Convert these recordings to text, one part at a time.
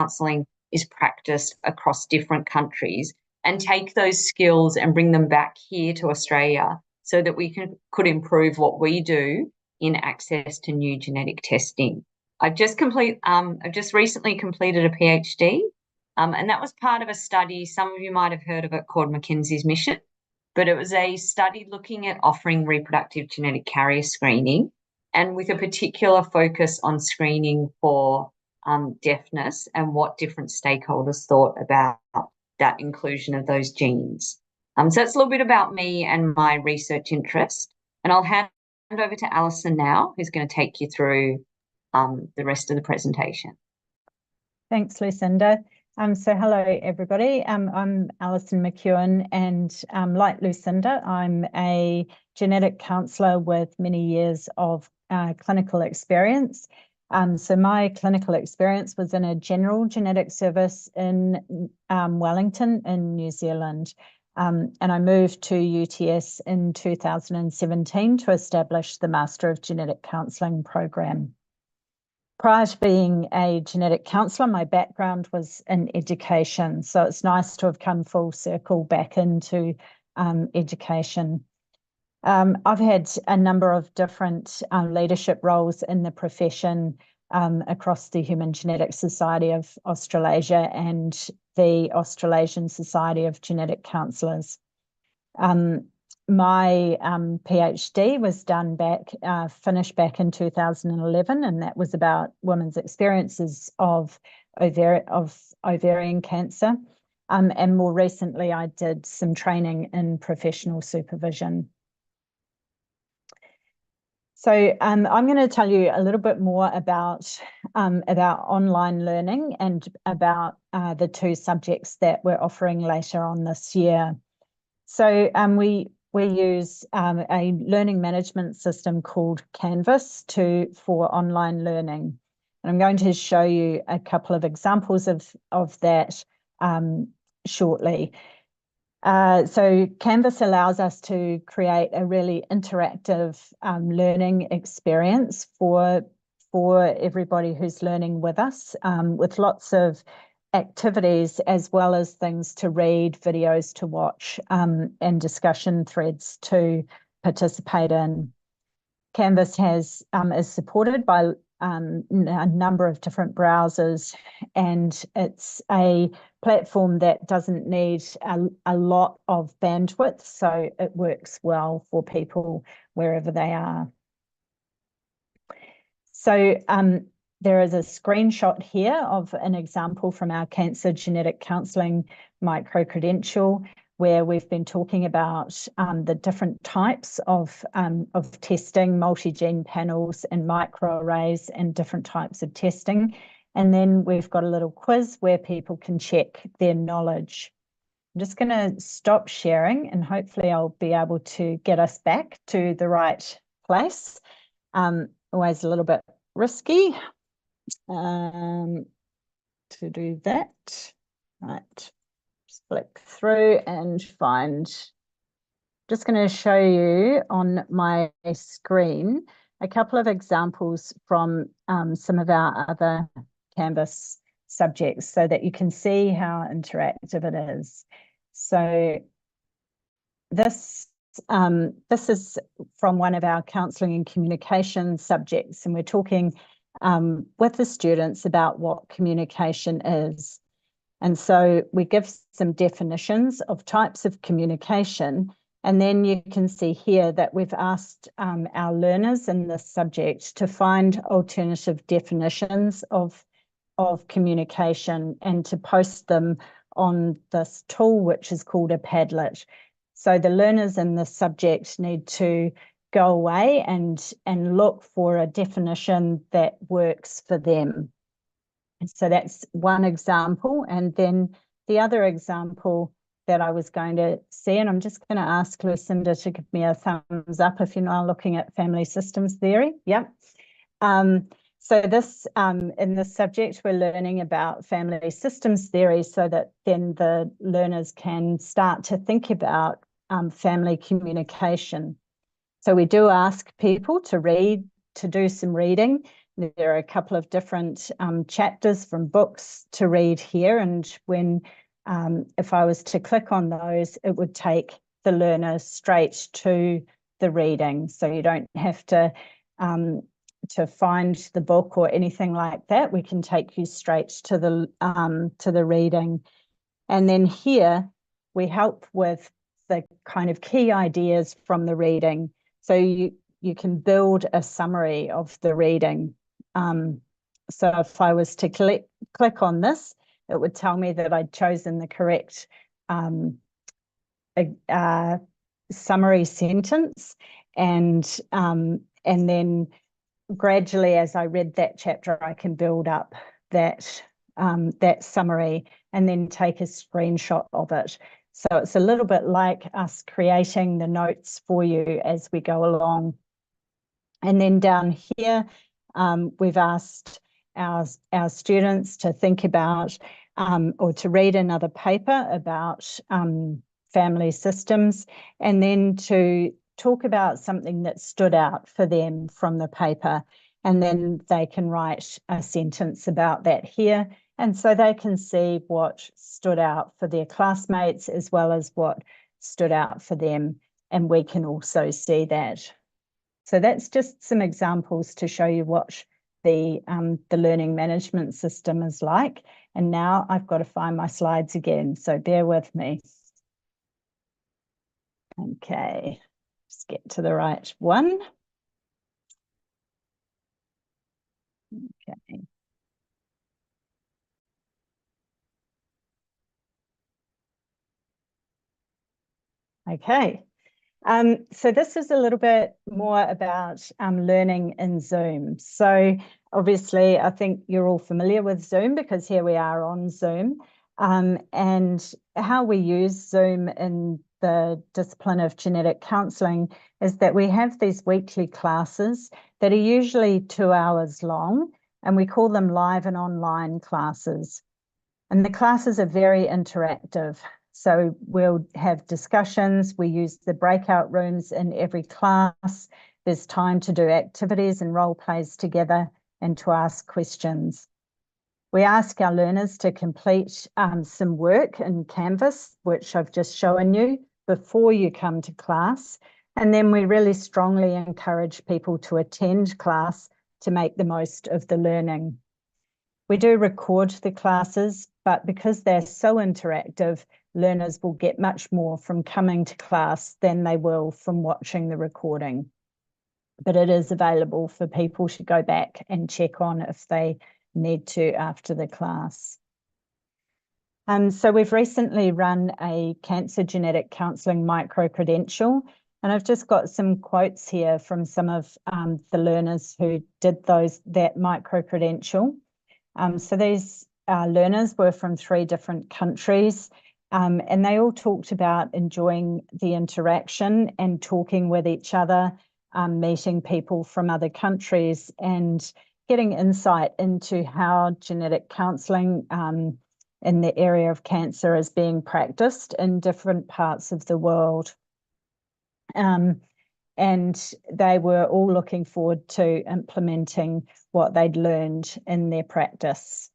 counselling is practiced across different countries, and take those skills and bring them back here to Australia so that we could improve what we do in access to new genetic testing. I've just recently completed a PhD, and that was part of a study. Some of you might have heard of it, called Mackenzie's Mission, but it was a study looking at offering reproductive genetic carrier screening, and with a particular focus on screening for deafness and what different stakeholders thought about that inclusion of those genes. So that's a little bit about me and my research interest. And I'll hand over to Alison now, who's going to take you through the rest of the presentation. Thanks, Lucinda. So hello, everybody. I'm Alison McEwen, and like Lucinda, I'm a genetic counsellor with many years of clinical experience. So my clinical experience was in a general genetic service in Wellington in New Zealand. And I moved to UTS in 2017 to establish the Master of Genetic Counselling program. Prior to being a genetic counsellor, my background was in education. So it's nice to have come full circle back into education. I've had a number of different leadership roles in the profession across the Human Genetics Society of Australasia and the Australasian Society of Genetic Counsellors. My PhD was finished back in 2011, and that was about women's experiences of ovarian cancer. And more recently, I did some training in professional supervision. So I'm going to tell you a little bit more about online learning and about the two subjects that we're offering later on this year. So we use a learning management system called Canvas for online learning. And I'm going to show you a couple of examples of that shortly. So Canvas allows us to create a really interactive learning experience for everybody who's learning with us, with lots of activities as well as things to read, videos to watch, and discussion threads to participate in. Canvas is supported by a number of different browsers, and it's a platform that doesn't need a lot of bandwidth, so it works well for people wherever they are. So there is a screenshot here of an example from our Cancer Genetic Counselling micro-credential, where we've been talking about the different types of testing, multi-gene panels and microarrays and different types of testing. And then we've got a little quiz where people can check their knowledge. I'm just going to stop sharing, and hopefully I'll be able to get us back to the right place. Always a little bit risky to do that. Right. Flick through and find. Just going to show you on my screen a couple of examples from some of our other Canvas subjects so that you can see how interactive it is. So this is from one of our counselling and communication subjects, and we're talking with the students about what communication is. And so we give some definitions of types of communication, and then you can see here that we've asked our learners in this subject to find alternative definitions of communication and to post them on this tool, which is called a Padlet. So the learners in this subject need to go away and look for a definition that works for them. So that's one example. And then the other example that I was going to see, and I'm just going to ask Lucinda to give me a thumbs up if you're now looking at family systems theory. Yep. So this, in this subject, we're learning about family systems theory so that then the learners can start to think about family communication. So we do ask people to read, to do some reading. There are a couple of different chapters from books to read here, and when if I was to click on those, it would take the learner straight to the reading. So you don't have to find the book or anything like that. We can take you straight to the reading. And then here we help with the kind of key ideas from the reading. So you can build a summary of the reading. So if I was to click on this, it would tell me that I'd chosen the correct summary sentence, and then gradually, as I read that chapter, I can build up that summary and then take a screenshot of it. So it's a little bit like us creating the notes for you as we go along. And then down here, we've asked our students to think about or to read another paper about family systems, and then to talk about something that stood out for them from the paper. And then they can write a sentence about that here. And so they can see what stood out for their classmates as well as what stood out for them. And we can also see that. So that's just some examples to show you what the learning management system is like. And now I've got to find my slides again, so bear with me. Okay, just get to the right one. Okay. Okay. So this is a little bit more about learning in Zoom. So obviously, I think you're all familiar with Zoom because here we are on Zoom. And how we use Zoom in the discipline of genetic counselling is that we have these weekly classes that are usually 2 hours long, and we call them live and online classes. And the classes are very interactive. So we'll have discussions. We use the breakout rooms in every class. There's time to do activities and role plays together and to ask questions. We ask our learners to complete some work in Canvas, which I've just shown you, before you come to class. And then we really strongly encourage people to attend class to make the most of the learning. We do record the classes, but because they're so interactive, learners will get much more from coming to class than they will from watching the recording. But it is available for people to go back and check on if they need to after the class. So we've recently run a cancer genetic counselling micro-credential, and I've just got some quotes here from some of the learners who did that micro-credential. So these learners were from 3 different countries, and they all talked about enjoying the interaction and talking with each other, meeting people from other countries and getting insight into how genetic counselling in the area of cancer is being practiced in different parts of the world. And they were all looking forward to implementing what they'd learned in their practice.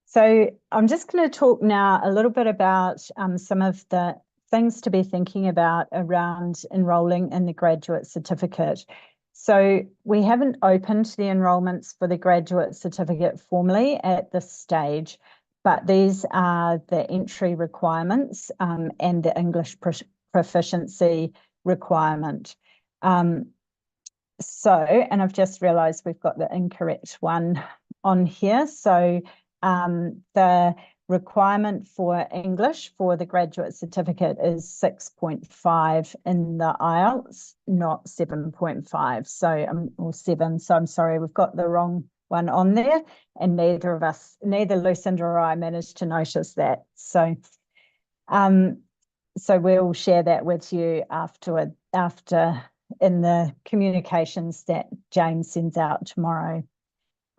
So I'm just going to talk now a little bit about some of the things to be thinking about around enrolling in the graduate certificate. So we haven't opened the enrolments for the graduate certificate formally at this stage, but these are the entry requirements and the English proficiency requirement. And I've just realised we've got the incorrect one on here. So the requirement for English for the graduate certificate is 6.5 in the IELTS, not 7.5. So or 7. So I'm sorry, we've got the wrong one on there, and neither Lucinda or I managed to notice that. So we'll share that with you after in the communications that James sends out tomorrow.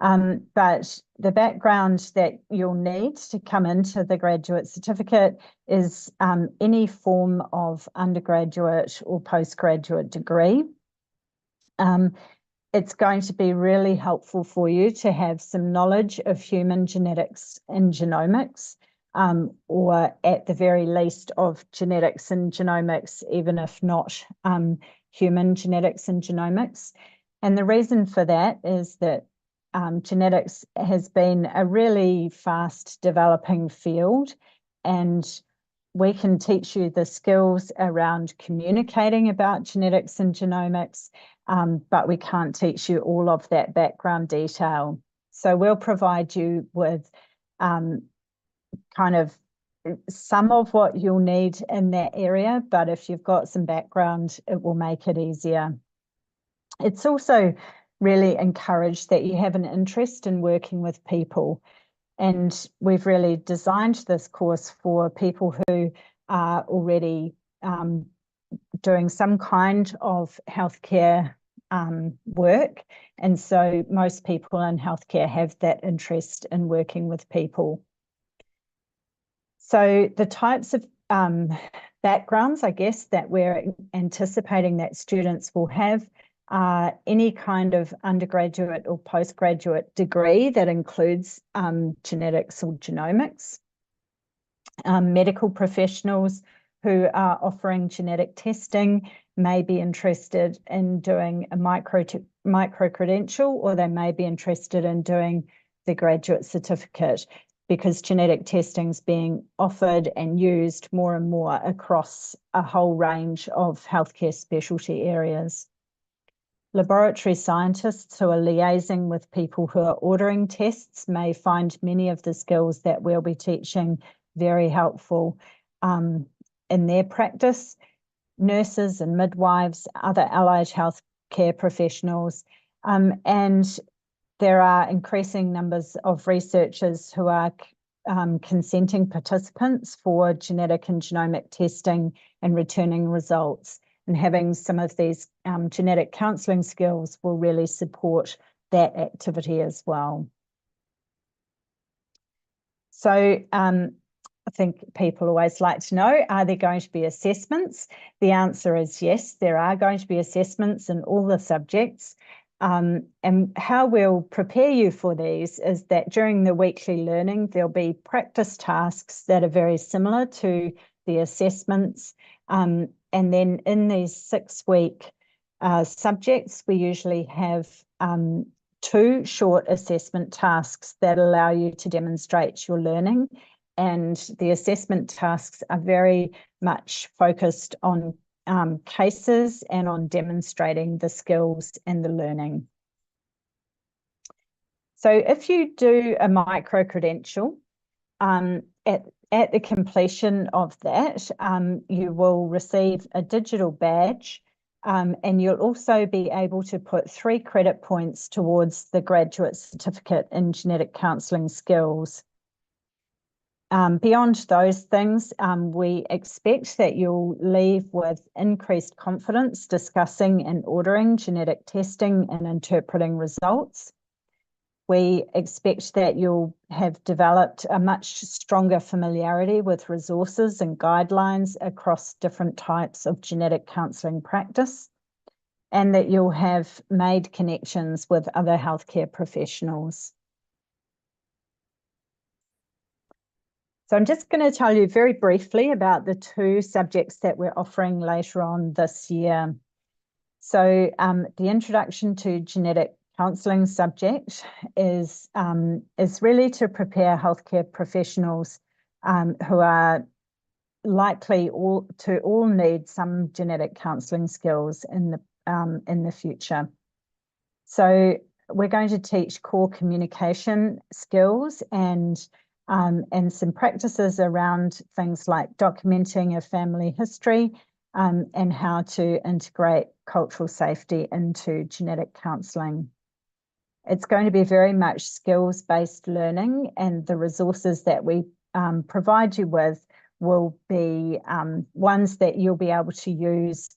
But the background that you'll need to come into the graduate certificate is any form of undergraduate or postgraduate degree. it's going to be really helpful for you to have some knowledge of human genetics and genomics, or at the very least of genetics and genomics, even if not human genetics and genomics. And the reason for that is that genetics has been a really fast developing field, and we can teach you the skills around communicating about genetics and genomics, but we can't teach you all of that background detail. So we'll provide you with kind of some of what you'll need in that area, but if you've got some background, it will make it easier. It's also really encouraged that you have an interest in working with people. And we've really designed this course for people who are already doing some kind of healthcare work. And so most people in healthcare have that interest in working with people. So the types of backgrounds, I guess, that we're anticipating that students will have any kind of undergraduate or postgraduate degree that includes genetics or genomics, medical professionals who are offering genetic testing may be interested in doing a micro-credential, or they may be interested in doing the graduate certificate, because genetic testing is being offered and used more and more across a whole range of healthcare specialty areas. Laboratory scientists who are liaising with people who are ordering tests may find many of the skills that we'll be teaching very helpful in their practice. Nurses and midwives, other allied healthcare professionals, and there are increasing numbers of researchers who are consenting participants for genetic and genomic testing and returning results. And having some of these genetic counselling skills will really support that activity as well. So I think people always like to know, are there going to be assessments? The answer is yes, there are going to be assessments in all the subjects. And how we'll prepare you for these is that during the weekly learning, there'll be practice tasks that are very similar to the assessments. And then in these 6-week subjects, we usually have 2 short assessment tasks that allow you to demonstrate your learning. And the assessment tasks are very much focused on cases and on demonstrating the skills and the learning. So if you do a micro-credential, at the completion of that, you will receive a digital badge, and you'll also be able to put 3 credit points towards the graduate certificate in genetic counselling skills. Beyond those things, we expect that you'll leave with increased confidence discussing and ordering genetic testing and interpreting results. We expect that you'll have developed a much stronger familiarity with resources and guidelines across different types of genetic counselling practice, and that you'll have made connections with other healthcare professionals. So I'm just going to tell you very briefly about the 2 subjects that we're offering later on this year. So the Introduction to Genetic Counselling subject is really to prepare healthcare professionals who are likely all need some genetic counselling skills in the future. So we're going to teach core communication skills and some practices around things like documenting a family history and how to integrate cultural safety into genetic counselling. It's going to be very much skills-based learning, and the resources that we provide you with will be ones that you'll be able to use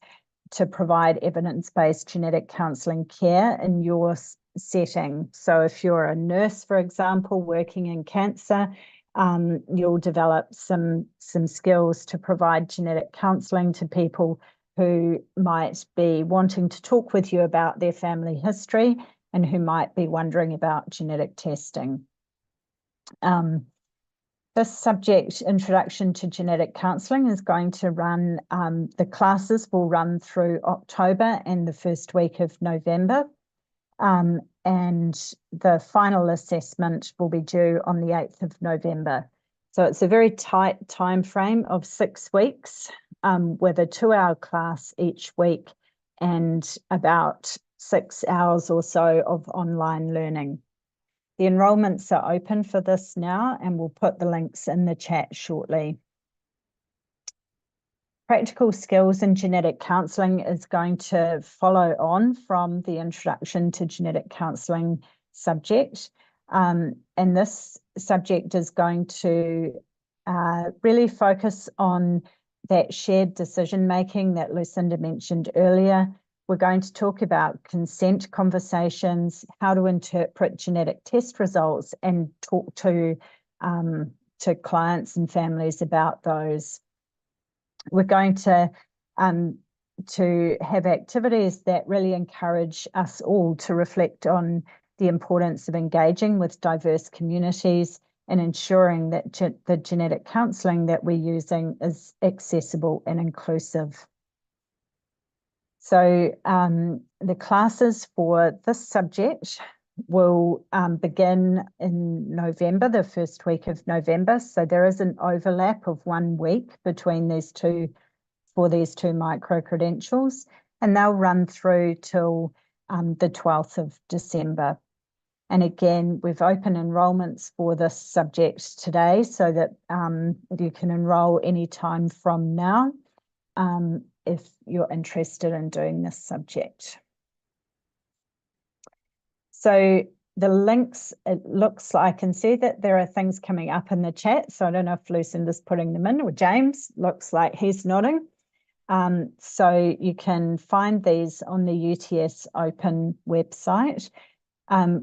to provide evidence-based genetic counselling care in your setting. So if you're a nurse, for example, working in cancer, you'll develop some skills to provide genetic counselling to people who might be wanting to talk with you about their family history and who might be wondering about genetic testing. This subject, Introduction to Genetic Counselling, is going to run, the classes will run through October and the first week of November. And the final assessment will be due on the 8th of November. So it's a very tight time frame of 6 weeks, with a 2-hour class each week and about 6 hours or so of online learning. The enrolments are open for this now, and we'll put the links in the chat shortly. Practical skills in genetic counselling is going to follow on from the Introduction to Genetic Counselling subject. And this subject is going to really focus on that shared decision making that Lucinda mentioned earlier. We're going to talk about consent conversations, how to interpret genetic test results, and talk to clients and families about those. We're going to have activities that really encourage us all to reflect on the importance of engaging with diverse communities and ensuring that the genetic counselling that we're using is accessible and inclusive. So the classes for this subject will begin in November, the first week of November. So there is an overlap of 1 week between these two, for these two micro-credentials, and they'll run through till the 12th of December. And again, we've opened enrolments for this subject today so that you can enroll any time from now if you're interested in doing this subject. So the links, it looks like I can see that there are things coming up in the chat. So I don't know if Lucinda's putting them in, or James looks like he's nodding. So you can find these on the UTS Open website.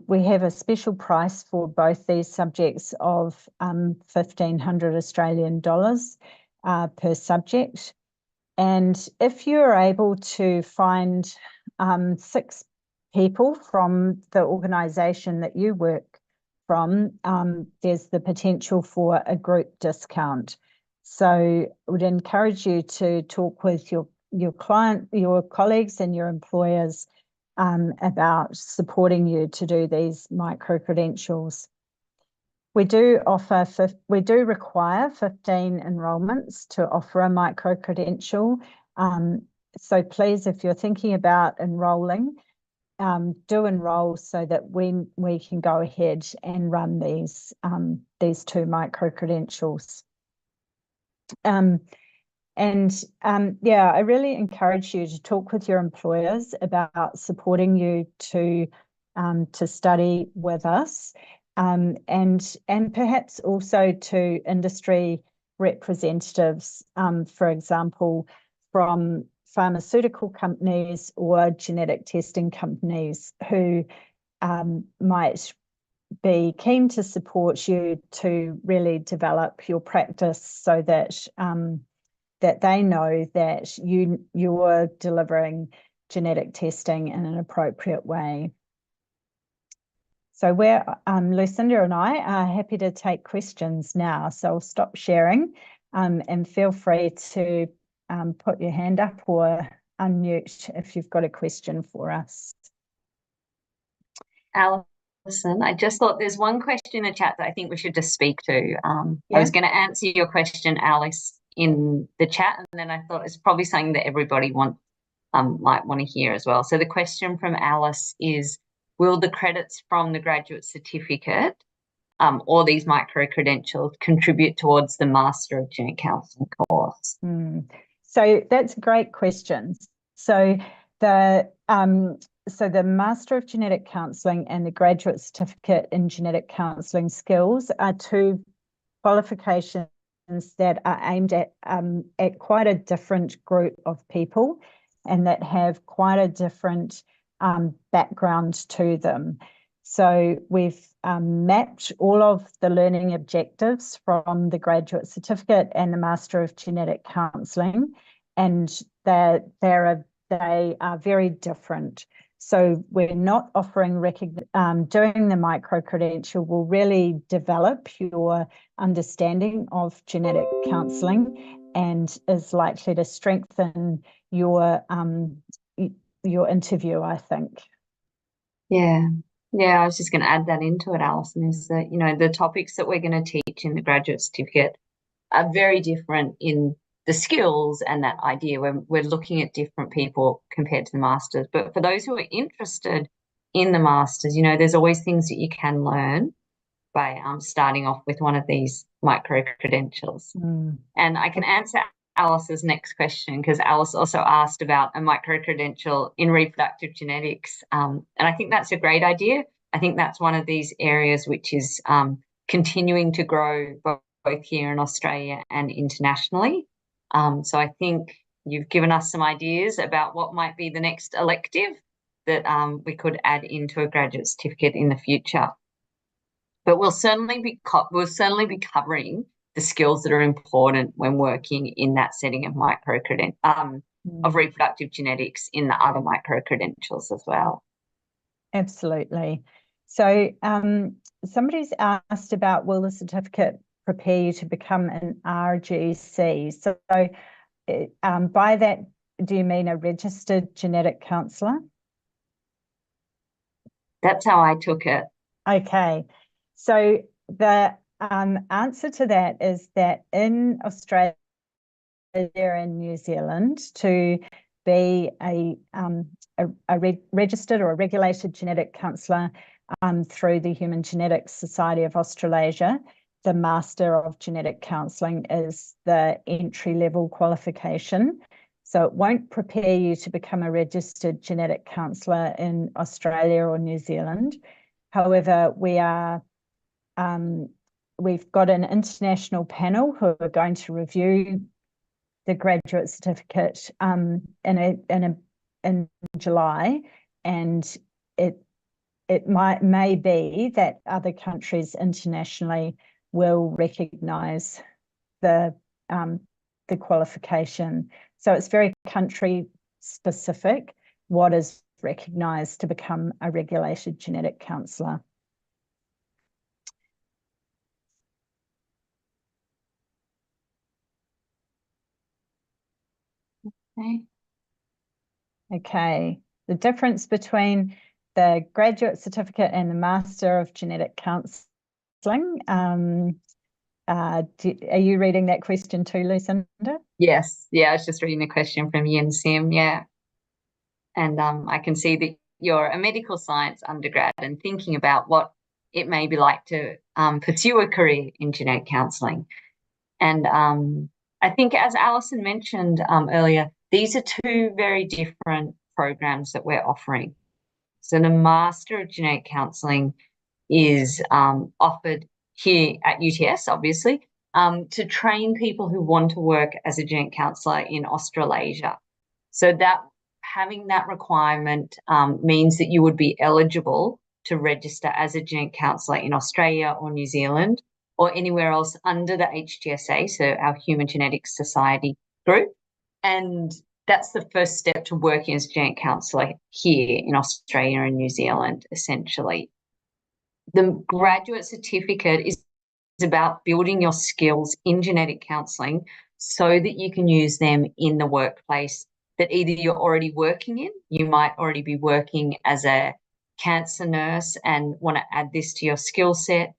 We have a special price for both these subjects of 1,500 Australian dollars per subject. And if you're able to find 6 people from the organisation that you work from, there's the potential for a group discount. So I would encourage you to talk with your colleagues and your employers about supporting you to do these micro-credentials. We do require 15 enrolments to offer a micro-credential. So please, if you're thinking about enrolling, do enroll so that we can go ahead and run these 2 micro-credentials. Yeah, I really encourage you to talk with your employers about supporting you to study with us, and perhaps also to industry representatives, for example, from pharmaceutical companies or genetic testing companies who might be keen to support you to really develop your practice so that that they know that you're delivering genetic testing in an appropriate way. So Lucinda and I are happy to take questions now. So I'll stop sharing and feel free to put your hand up or unmute if you've got a question for us. Alison, I just thought there's one question in the chat that I think we should just speak to. Yeah. I was going to answer your question, Alice, in the chat, and then I thought it's probably something that everybody might want to hear as well. So the question from Alice is, will the credits from the graduate certificate or these micro-credentials contribute towards the Master of Genetic Counselling course? So that's a great question. So the Master of Genetic Counselling and the Graduate Certificate in Genetic Counselling Skills are 2 qualifications that are aimed at quite a different group of people and that have quite a different background to them. So we've mapped all of the learning objectives from the Graduate Certificate and the Master of Genetic Counselling, and they are very different. So we're not offering doing the micro-credential will really develop your understanding of genetic counselling and is likely to strengthen your interview, I think. Yeah. I was just going to add that into it, Alison, is that, the topics that we're going to teach in the graduate certificate are very different in the skills and that idea when we're looking at different people compared to the masters. But for those who are interested in the masters, there's always things that you can learn by starting off with one of these micro credentials. And I can answer Alice's next question, because Alice also asked about a micro credential in reproductive genetics. And I think that's a great idea. I think that's one of these areas which is continuing to grow both here in Australia and internationally. So I think you've given us some ideas about what might be the next elective that we could add into a graduate certificate in the future. But we'll certainly be covering the skills that are important when working in that setting of of reproductive genetics in the other micro credentials as well. Absolutely. So somebody's asked about, will the certificate prepare you to become an RGC? So by that, do you mean a registered genetic counsellor? That's how I took it. Okay. So the answer to that is that in Australia and New Zealand, to be a registered or a regulated genetic counsellor through the Human Genetics Society of Australasia, the Master of Genetic Counselling is the entry-level qualification. So it won't prepare you to become a registered genetic counsellor in Australia or New Zealand. However, we've got an international panel who are going to review the graduate certificate in July, and it may be that other countries internationally will recognise the qualification. So it's very country specific what is recognised to become a regulated genetic counsellor. Okay. The difference between the graduate certificate and the Master of Genetic Counselling. Are you reading that question too, Lucinda? Yes. Yeah, I was just reading the question from Yin Sim. Yeah. And I can see that you're a medical science undergrad and thinking about what it may be like to pursue a career in genetic counselling. And I think, as Alison mentioned earlier, these are two very different programs that we're offering. So the Master of Genetic Counselling is offered here at UTS, obviously, to train people who want to work as a genetic counsellor in Australasia. So that having that requirement means that you would be eligible to register as a genetic counsellor in Australia or New Zealand or anywhere else under the HGSA, so our Human Genetics Society group. And that's the first step to working as a genetic counsellor here in Australia and New Zealand, essentially. The graduate certificate is about building your skills in genetic counselling so that you can use them in the workplace that either you're already working in, you might already be working as a cancer nurse and want to add this to your skill set.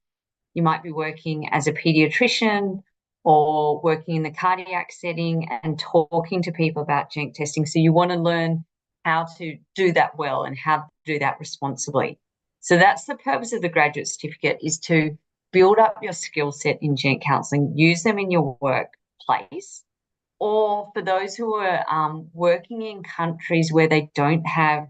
You might be working as a paediatrician or working in the cardiac setting and talking to people about genetic testing. So you want to learn how to do that well and how to do that responsibly. So that's the purpose of the graduate certificate, is to build up your skill set in genetic counselling, use them in your workplace, or for those who are working in countries where they don't have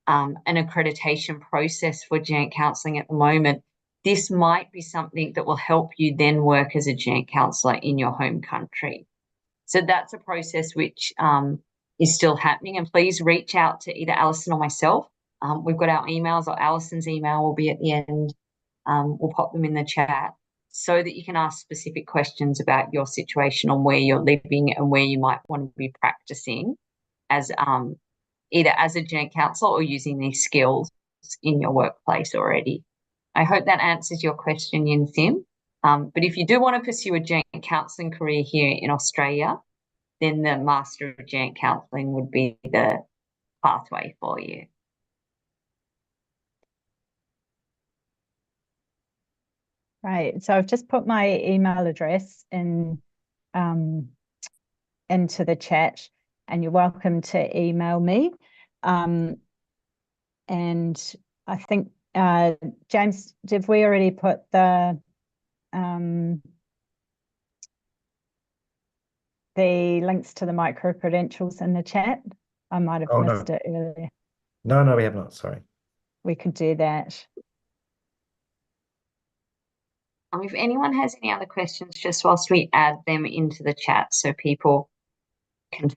an accreditation process for genetic counselling at the moment, this might be something that will help you then work as a genetic counsellor in your home country. So that's a process which is still happening, and please reach out to either Alison or myself. We've got our emails, or Alison's email will be at the end. We'll pop them in the chat so that you can ask specific questions about your situation on where you're living and where you might want to be practicing. as either as a genetic counsellor or using these skills in your workplace already. I hope that answers your question, Yin Sim. But if you do want to pursue a genetic counselling career here in Australia, then the Master of Genetic Counselling would be the pathway for you. Right. So I've just put my email address in into the chat, and you're welcome to email me. And I think, James, did we already put the links to the micro-credentials in the chat? I might have missed it earlier. No, we have not, sorry. We could do that. If anyone has any other questions, just whilst we add them into the chat so people can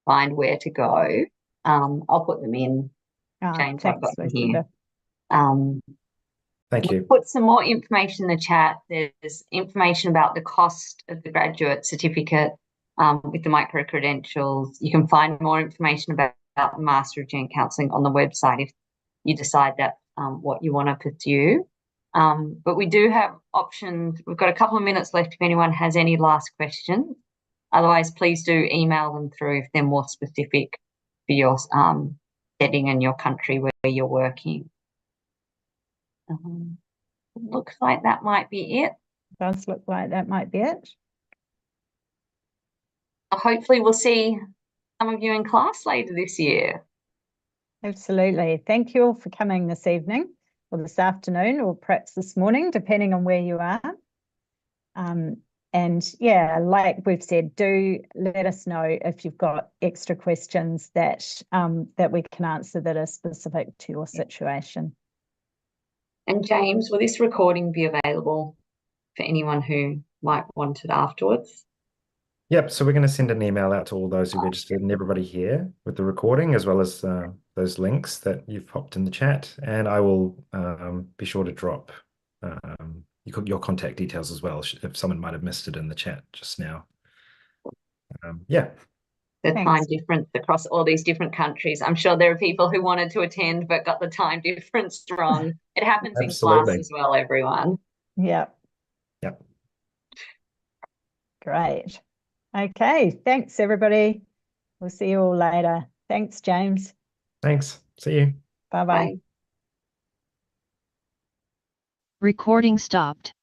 find where to go, I'll put them in. James, I've got them here. Thank you. Put some more information in the chat. There's information about the cost of the graduate certificate with the micro-credentials. You can find more information about the Master of Genetic Counselling on the website if you decide that's what you want to pursue. But we do have options. We've got a couple of minutes left if anyone has any last questions. Otherwise, please do email them through if they're more specific for your setting and your country where you're working. Looks like that might be it. Does look like that might be it. Hopefully we'll see some of you in class later this year. Absolutely. Thank you all for coming this evening or this afternoon or perhaps this morning, depending on where you are. And yeah, like we've said, do let us know if you've got extra questions that that we can answer that are specific to your situation. And James, will this recording be available for anyone who might want it afterwards? Yep, so we're going to send an email out to all those who registered and everybody here with the recording, as well as those links that you've popped in the chat. And I will be sure to drop your contact details as well, if someone might have missed it in the chat just now. Yeah. The time difference across all these different countries. I'm sure there are people who wanted to attend but got the time difference wrong. It happens in class as well, everyone. Yep. Yep. Great. Okay, thanks everybody. We'll see you all later. Thanks, James. Thanks. See you. Bye-bye. Bye. Recording stopped.